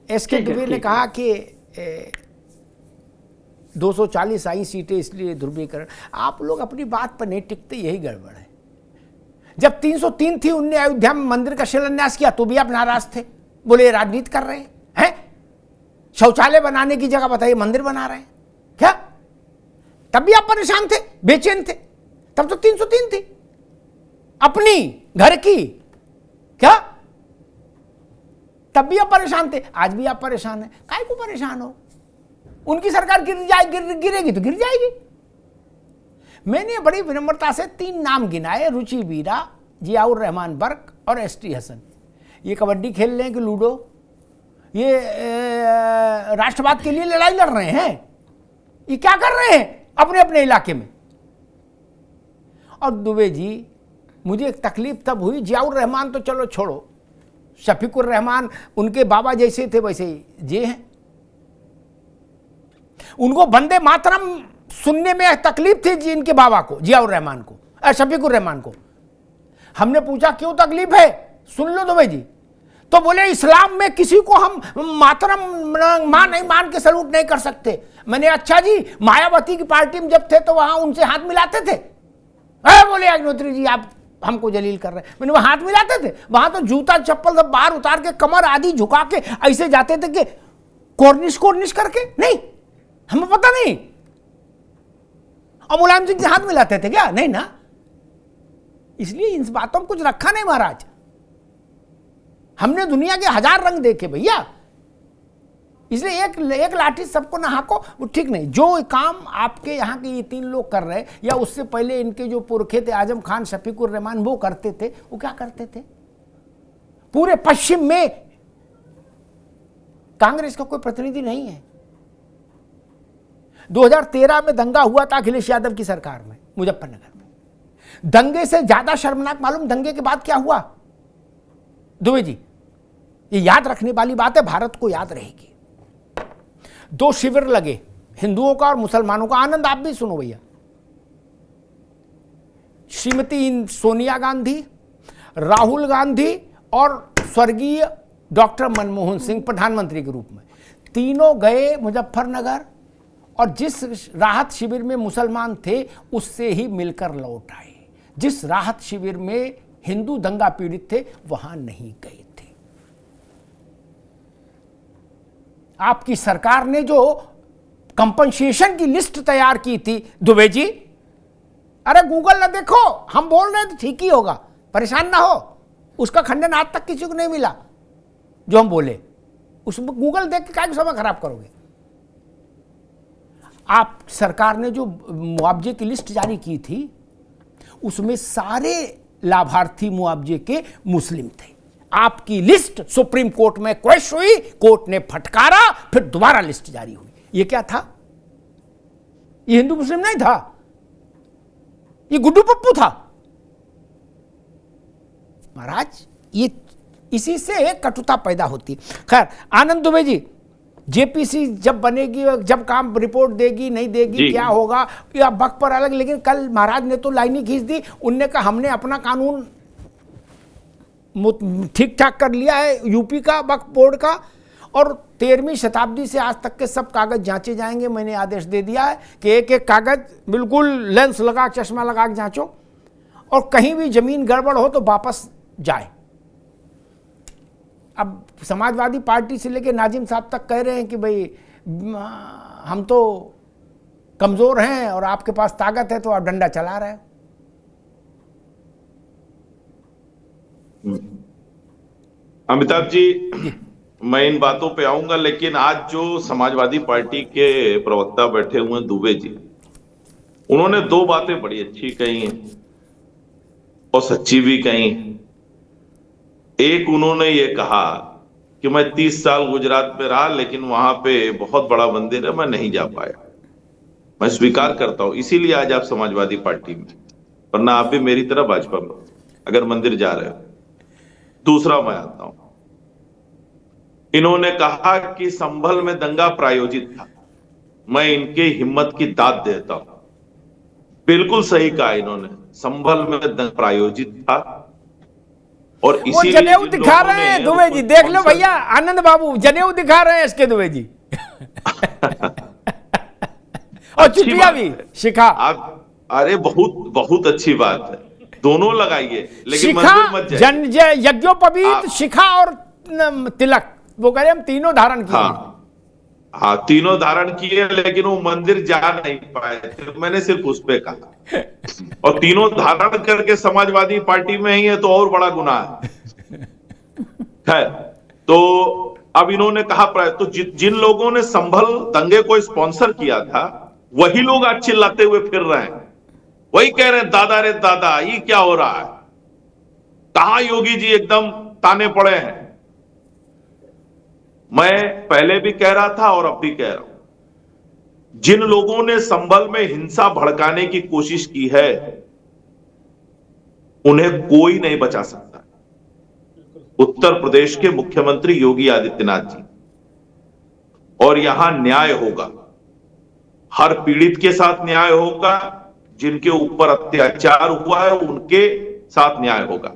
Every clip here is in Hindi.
एसके दुबे ने कहा कि 240 आई सीटें इसलिए ध्रुवीकरण। आप लोग अपनी बात पर नहीं टिकते, यही गड़बड़ है। जब 303 थी, उनने अयोध्या में मंदिर का शिलान्यास किया तो भी आप नाराज थे, बोले राजनीति कर रहे हैं। शौचालय बनाने की जगह बताइए मंदिर बना रहे हैं क्या? तब भी आप परेशान थे, बेचैन थे। तब तो 303 थी अपनी घर की, क्या? तब भी आप परेशान थे, आज भी आप परेशान हैं। काहे को परेशान हो? उनकी सरकार गिरेगी तो गिर जाएगी। मैंने बड़ी विनम्रता से 3 नाम गिनाए, रुचि वीरा, जियाउर रहमान बर्क और एसटी हसन। ये कबड्डी खेल रहे हैं कि लूडो? ये राष्ट्रवाद के लिए लड़ाई लड़ रहे हैं? ये क्या कर रहे हैं अपने अपने इलाके में? और दुबे जी, मुझे एक तकलीफ तब हुई, जियाउर रहमान तो चलो छोड़ो, शफीकुर रहमान उनके बाबा जैसे थे वैसे ये हैं। उनको वंदे मातरम सुनने में तकलीफ थी जी, इनके बाबा को, जियाउर रहमान को, शफीकुर रहमान को। हमने पूछा क्यों तकलीफ है, सुन लो दुबे जी। तो बोले इस्लाम में किसी को हम मातरम नहीं मान के सलूट नहीं कर सकते। मैंने अच्छा जी, मायावती की पार्टी में जब थे तो वहां उनसे हाथ मिलाते थे? बोले अग्निहोत्री जी आप हमको जलील कर रहे हैं। मैंने वहां हाथ मिलाते थे? वहां तो जूता चप्पल सब बाहर उतार के, कमर आदि झुका के ऐसे जाते थे कि कोर्निश करके। नहीं, हमें पता नहीं। और मुलायम सिंह से हाथ मिलाते थे क्या? नहीं ना। इसलिए इन बातों में कुछ रखा नहीं महाराज। हमने दुनिया के 1000 रंग देखे भैया, इसलिए एक लाठी सबको ना हाको, वो ठीक नहीं। जो काम आपके यहाँ के ये 3 लोग कर रहे हैं, या उससे पहले इनके जो पुरखे थे आजम खान, शफीकुर रहमान, वो करते थे। वो क्या करते थे? पूरे पश्चिम में कांग्रेस का कोई प्रतिनिधि नहीं है। 2013 में दंगा हुआ था अखिलेश यादव की सरकार में, मुजफ्फरनगर में। दंगे से ज्यादा शर्मनाक मालूम दंगे के बाद क्या हुआ दुबे जी? ये याद रखने वाली बात है, भारत को याद रहेगी। 2 शिविर लगे, हिंदुओं का और मुसलमानों का। आनंद आप भी सुनो भैया। श्रीमती सोनिया गांधी, राहुल गांधी और स्वर्गीय डॉक्टर मनमोहन सिंह प्रधानमंत्री के रूप में, तीनों गए मुजफ्फरनगर, और जिस राहत शिविर में मुसलमान थे उससे ही मिलकर लौट आए। जिस राहत शिविर में हिंदू दंगा पीड़ित थे वहां नहीं गए थे। आपकी सरकार ने जो कंपनसेशन की लिस्ट तैयार की थी दुबे जी, अरे गूगल ना देखो, हम बोल रहे हैं तो ठीक ही होगा, परेशान ना हो। उसका खंडन आज तक किसी को नहीं मिला जो हम बोले। उस गूगल देख के क्या समय खराब करोगे? आप सरकार ने जो मुआवजे की लिस्ट जारी की थी उसमें सारे लाभार्थी मुआवजे के मुस्लिम थे। आपकी लिस्ट सुप्रीम कोर्ट में क्वेश हुई, कोर्ट ने फटकारा, फिर दोबारा लिस्ट जारी हुई। ये क्या था? ये हिंदू मुस्लिम नहीं था, ये गुड्डू पप्पू था महाराज। ये इसी से कटुता पैदा होती। खैर आनंद दुबे जी, जेपीसी जब बनेगी, जब काम रिपोर्ट देगी नहीं देगी, क्या होगा या वक्त पर अलग। लेकिन कल महाराज ने तो लाइन ही खींच दी। उनने कहा हमने अपना कानून ठीक ठाक कर लिया है यूपी का वक्फ बोर्ड का, और 13वीं शताब्दी से आज तक के सब कागज जांचे जाएंगे। मैंने आदेश दे दिया है कि एक एक कागज बिल्कुल लेंस लगा, चश्मा लगा के जांचो, और कहीं भी जमीन गड़बड़ हो तो वापस जाए। अब समाजवादी पार्टी से लेकर नाजिम साहब तक कह रहे हैं कि भाई हम तो कमजोर हैं और आपके पास ताकत है तो आप डंडा चला रहे हो। अमिताभ जी, मैं इन बातों पे आऊंगा, लेकिन आज जो समाजवादी पार्टी के प्रवक्ता बैठे हुए हैं दुबे जी, उन्होंने 2 बातें बड़ी अच्छी कही हैं और सच्ची भी कही। एक, उन्होंने ये कहा कि मैं 30 साल गुजरात में रहा, लेकिन वहां पे बहुत बड़ा मंदिर है, मैं नहीं जा पाया। मैं स्वीकार करता हूं, इसीलिए आज आप समाजवादी पार्टी में, वरना आप भी मेरी तरह भाजपा में अगर मंदिर जा रहे हो। दूसरा मैं आता हूं, इन्होंने कहा कि संभल में दंगा प्रायोजित था। मैं इनके हिम्मत की दाद देता हूं, बिल्कुल सही कहा इन्होंने। संभल में दंगा प्रायोजित था, और वो इसीलिए जनेऊ जिन दिखा लोगों रहे हैं ने दुबे उसको जी, देख लो स्पॉन्सर भैया, आनंद बाबू जनेऊ दिखा रहे हैं इसके दुबे जी। और अच्छी चुटिया बात भी है। शिखा, आप, अरे बहुत बहुत अच्छी बात है, दोनों लगाइए, लेकिन शिखा मंदिर मत जाइए। यज्ञोपवीत, आप, शिखा और तिलक, वो कह रहे हम तीनों धारण किए हैं। हाँ हाँ, तीनों धारण किए, लेकिन वो मंदिर जा नहीं पाए थे, मैंने सिर्फ उस पे कहा। और तीनों धारण करके समाजवादी पार्टी में ही है तो और बड़ा गुनाह है। तो अब इन्होंने कहा तो जिन लोगों ने संभल दंगे को स्पॉन्सर किया था, वही लोग आज चिल्लाते हुए फिर रहे हैं, वही कह रहे हैं दादा रे दादा ये क्या हो रहा है। कहां योगी जी एकदम ताने पड़े हैं। मैं पहले भी कह रहा था और अब भी कह रहा हूं, जिन लोगों ने संभल में हिंसा भड़काने की कोशिश की है, उन्हें कोई नहीं बचा सकता। उत्तर प्रदेश के मुख्यमंत्री योगी आदित्यनाथ जी, और यहां न्याय होगा, हर पीड़ित के साथ न्याय होगा, जिनके ऊपर अत्याचार हुआ है उनके साथ न्याय होगा।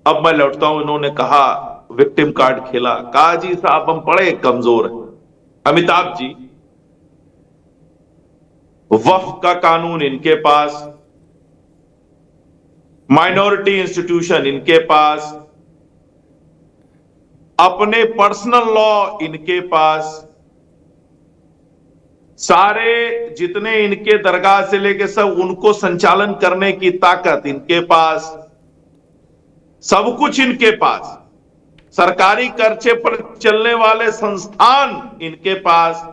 अब मैं लौटता हूं, इन्होंने कहा विक्टिम कार्ड खेला, कहा जी साहब हम बड़े कमजोर हैं। अमिताभ जी, वक्फ का कानून इनके पास, माइनॉरिटी इंस्टीट्यूशन इनके पास, अपने पर्सनल लॉ इनके पास, सारे जितने इनके दरगाह से लेके सब उनको संचालन करने की ताकत इनके पास, सब कुछ इनके पास, सरकारी खर्चे पर चलने वाले संस्थान इनके पास,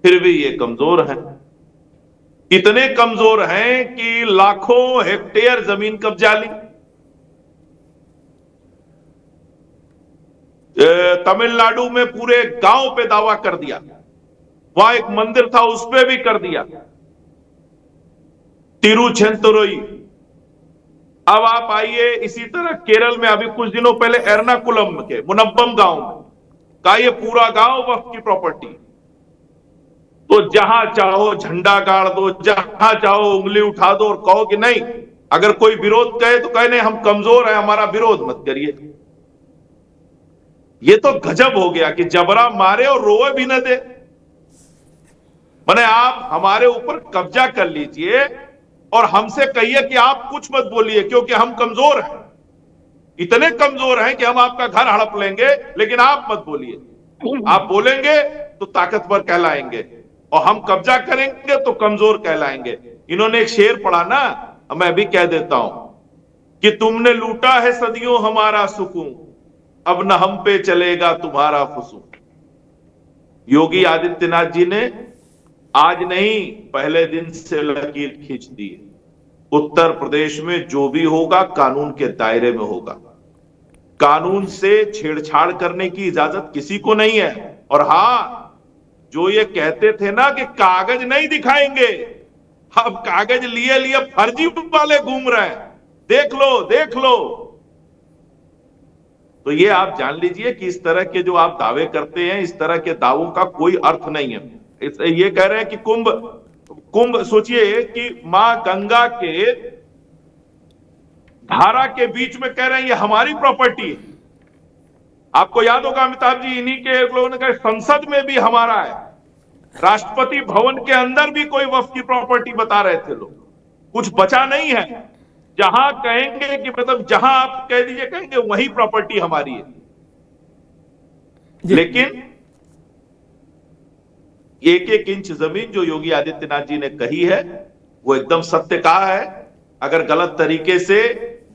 फिर भी ये कमजोर हैं। इतने कमजोर हैं कि लाखों हेक्टेयर जमीन कब्जा ली। तमिलनाडु में पूरे गांव पे दावा कर दिया, वहां एक मंदिर था उस पे भी कर दिया, तिरुचेंतुरई। अब आप आइए इसी तरह केरल में अभी कुछ दिनों पहले एर्नाकुलम के मुनब्बम गांव में का ये पूरा गांव वक्फ की प्रॉपर्टी। तो जहां चाहो झंडा गाड़ दो, जहां चाहो उंगली उठा दो और कहो कि नहीं, अगर कोई विरोध कहे तो कहे नहीं हम कमजोर हैं, हमारा विरोध मत करिए। ये तो गजब हो गया कि जबरा मारे और रोए भी न दे। माने आप हमारे ऊपर कब्जा कर लीजिए और हमसे कहिए कि आप कुछ मत बोलिए क्योंकि हम कमजोर हैं, इतने कमजोर हैं कि हम आपका घर हड़प लेंगे, लेकिन आप मत बोलिए। आप बोलेंगे तो ताकतवर कहलाएंगे और हम कब्जा करेंगे तो कमजोर कहलाएंगे। इन्होंने एक शेर पढ़ा ना, मैं भी कह देता हूं कि तुमने लूटा है सदियों हमारा सुकून, अब न हम पे चलेगा तुम्हारा फुसून। योगी आदित्यनाथ जी ने आज नहीं पहले दिन से लकीर खींच दी है। उत्तर प्रदेश में जो भी होगा कानून के दायरे में होगा, कानून से छेड़छाड़ करने की इजाजत किसी को नहीं है। और हां, जो ये कहते थे ना कि कागज नहीं दिखाएंगे, अब कागज लिए लिए फर्जी वाले घूम रहे हैं, देख लो देख लो। तो ये आप जान लीजिए कि इस तरह के जो आप दावे करते हैं, इस तरह के दावों का कोई अर्थ नहीं है। ये कह रहे हैं कि कुंभ सोचिए कि मां गंगा के धारा के बीच में कह रहे हैं ये हमारी प्रॉपर्टी है। आपको याद होगा अमिताभ जी, इन्हीं के लोगों ने कहा संसद में भी हमारा है, राष्ट्रपति भवन के अंदर भी कोई वक्फ की प्रॉपर्टी बता रहे थे लोग। कुछ बचा नहीं है, जहां कहेंगे कि मतलब जहां आप कह दीजिए कहेंगे वही प्रॉपर्टी हमारी है। लेकिन एक एक इंच जमीन जो योगी आदित्यनाथ जी ने कही है वो एकदम सत्य कहा है। अगर गलत तरीके से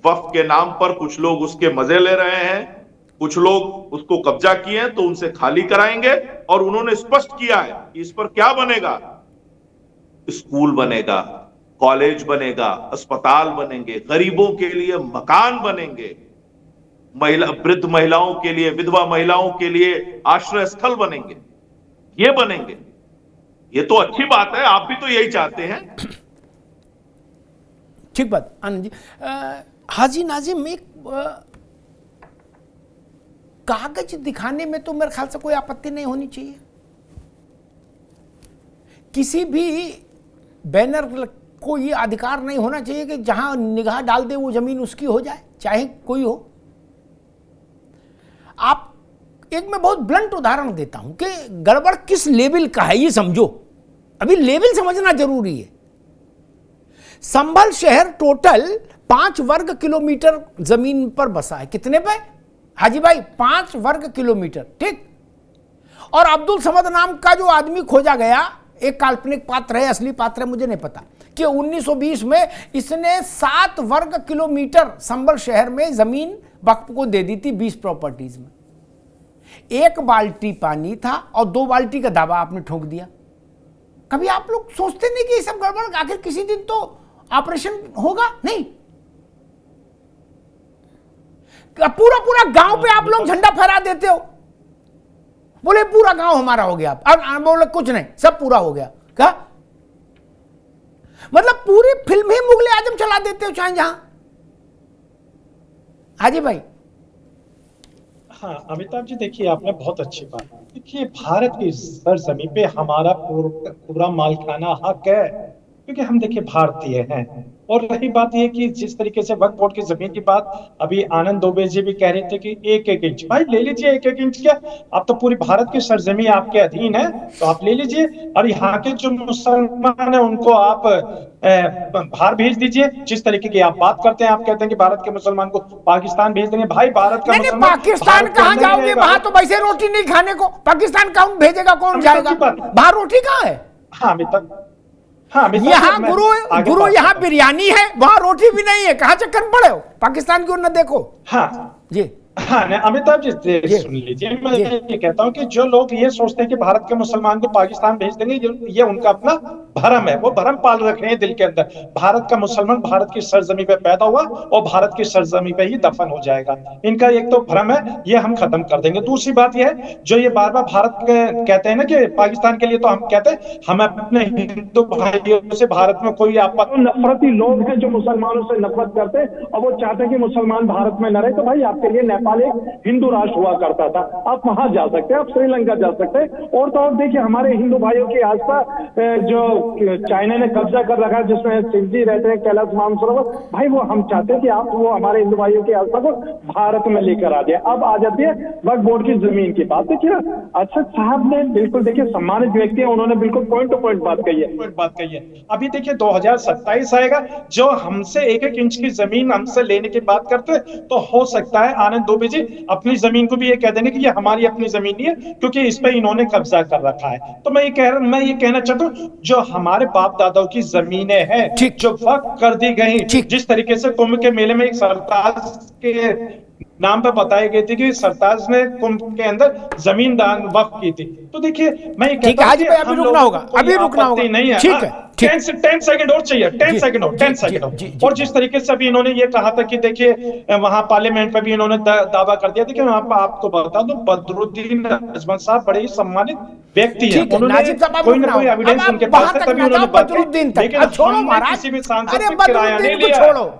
वक्फ के नाम पर कुछ लोग उसके मजे ले रहे हैं, कुछ लोग उसको कब्जा किए हैं, तो उनसे खाली कराएंगे। और उन्होंने स्पष्ट किया है कि इस पर क्या बनेगा, स्कूल बनेगा, कॉलेज बनेगा, अस्पताल बनेंगे, गरीबों के लिए मकान बनेंगे, वृद्ध महिलाओं के लिए, विधवा महिलाओं के लिए आश्रय स्थल बनेंगे, ये बनेंगे। ये तो अच्छी बात है, आप भी तो यही चाहते हैं। ठीक बात आनंद जी। हाजी नाजिम, एक कागज दिखाने में तो मेरे ख्याल से कोई आपत्ति नहीं होनी चाहिए। किसी भी बैनर को ये अधिकार नहीं होना चाहिए कि जहां निगाह डाल दे वो जमीन उसकी हो जाए। चाहे कोई हो। आप एक मैं बहुत ब्लंट उदाहरण देता हूं कि गड़बड़ किस लेवल का है ये समझो, अभी लेवल समझना जरूरी है। संभल शहर टोटल 5 वर्ग किलोमीटर जमीन पर बसा है। कितने पे हाजी भाई? 5 वर्ग किलोमीटर, ठीक। और अब्दुल समद नाम का जो आदमी खोजा गया, एक काल्पनिक पात्र है, असली पात्र है मुझे नहीं पता, कि 1920 में इसने 7 वर्ग किलोमीटर संभल शहर में जमीन वक्फ को दे दी थी 20 प्रॉपर्टीज में। 1 बाल्टी पानी था और 2 बाल्टी का दावा आपने ठोक दिया। कभी आप लोग सोचते नहीं कि ये सब गड़बड़, आखिर किसी दिन तो ऑपरेशन होगा? नहीं, पूरा पूरा गांव पे आप लोग झंडा फहरा देते हो, बोले पूरा गांव हमारा हो गया, अब बोले कुछ नहीं, सब पूरा हो गया। क्या मतलब पूरी फिल्म ही मुगले आजम चला देते हो चाहे जहां। हाजी भाई। हाँ अमिताभ जी, देखिए आपने बहुत अच्छी बात, देखिए भारत की सरजमीं पे हमारा पूरा मालिकाना हक है, क्योंकि हम देखिए भारतीय हैं। और रही बात ये कि जिस तरीके से वक्फ बोर्ड की जमीन की बात अभी आनंद दुबे जी भी कह रहे थे कि 1-1 इंच, भाई ले लीजिए 1-1 इंच, क्या आप तो पूरी भारत की सरजमीं आपके अधीन है, तो आप ले लीजिए। और यहाँ के जो मुसलमान है उनको आप बाहर भेज दीजिए। जिस तरीके की आप बात करते हैं, आप कहते हैं कि भारत के मुसलमान को पाकिस्तान भेज देंगे, भाई भारत का नहीं, पाकिस्तान कहाँ जाओगे? वहां तो वैसे रोटी नहीं खाने को, पाकिस्तान कौन भेजेगा, कौन जाएगा? बाहर रोटी कहाँ है? हाँ अमिताभ, हाँ यहाँ गुरु यहाँ बिरयानी है, वहां रोटी भी नहीं है, कहाँ चक्कर पड़े हो? पाकिस्तान की ओर न देखो। हाँ जी हाँ अमिताभ जी सुन लीजिए, मैं ये कहता हूँ कि जो लोग ये सोचते हैं कि भारत के मुसलमान को पाकिस्तान भेज देंगे, ये उनका अपना भ्रम है, वो भ्रम पाल रखे हैं दिल के अंदर। भारत का मुसलमान भारत की सरजमी पे पैदा हुआ और भारत की सरजमी पे ही दफन हो जाएगा। इनका एक तो भ्रम है, ये हम खत्म कर देंगे। दूसरी बात यह है, जो ये बार बार भारत कहते हैं ना कि पाकिस्तान के लिए, तो हम कहते हैं हम अपने हिंदू भाइयों से भारत में कोई आपत्ति, नफरती लोग हैं जो मुसलमानों से नफरत करते हैं और वो चाहते हैं कि मुसलमान भारत में न रहे। तो भाई आपके लिए नेपाल एक हिंदू राष्ट्र हुआ करता था, आप वहां जा सकते हैं, आप श्रीलंका जा सकते हैं। और तो और देखिए हमारे हिंदू भाइयों की आस्था जो चाइना ने कब्जा कर रखा है, जिसमें शिव जी रहते हैं, कैलाश मानसरोवर, भाई वो हम चाहते हैं कि आप वो हमारे हिंदू भाइयों की आस्था को भारत में लेकर आ जाए। अब आ जाती है वक्फ बोर्ड की जमीन की बात। देखिए अर्शद साहब ने बिल्कुल, देखिए सम्मानित व्यक्ति है, उन्होंने बिल्कुल पॉइंट टू पॉइंट बात कही है। अभी देखिए 2027 आएगा, जो हमसे 1-1 इंच की जमीन हमसे लेने की बात करते, तो हो सकता है आनंद दुबे जी अपनी जमीन को भी ये कह देंगे कि ये हमारी अपनी जमीन नहीं है, क्योंकि इस पे इन्होंने कब्जा कर रखा है। तो मैं ये कहना चाहता हूँ, जो हमारे बाप दादाओं की जमीनें हैं, जो वक्फ कर दी गई, जिस तरीके से कुंभ के मेले में एक सरताज के नाम पे बताई गई थी कि सरताज ने कुंभ के अंदर जमीन दान वक्फ की थी। तो देखिए मैं ये कहता हूं कि अभी रुकना होगा, अभी रुकना होगा, नहीं है। ठीक है, 10 सेकंड और चाहिए, 10 सेकंड और। और जिस तरीके से अभी इन्होंने ये कहा था कि देखिए वहां पार्लियामेंट में भी इन्होंने दावा कर दिया। देखिए वहां पर आपको बता दूं, बदरुद्दीन अजमल साहब बड़े ही सम्मानित व्यक्ति हैं, उन्होंने कोई ना कोई एविडेंस उनके पास है, तभी उन्होंने बदरुद्दीन तक छोड़ो महाराज, किसी भी सांसद अरे से किराया नहीं बदरुद्दीन को लिया। छोड़ो,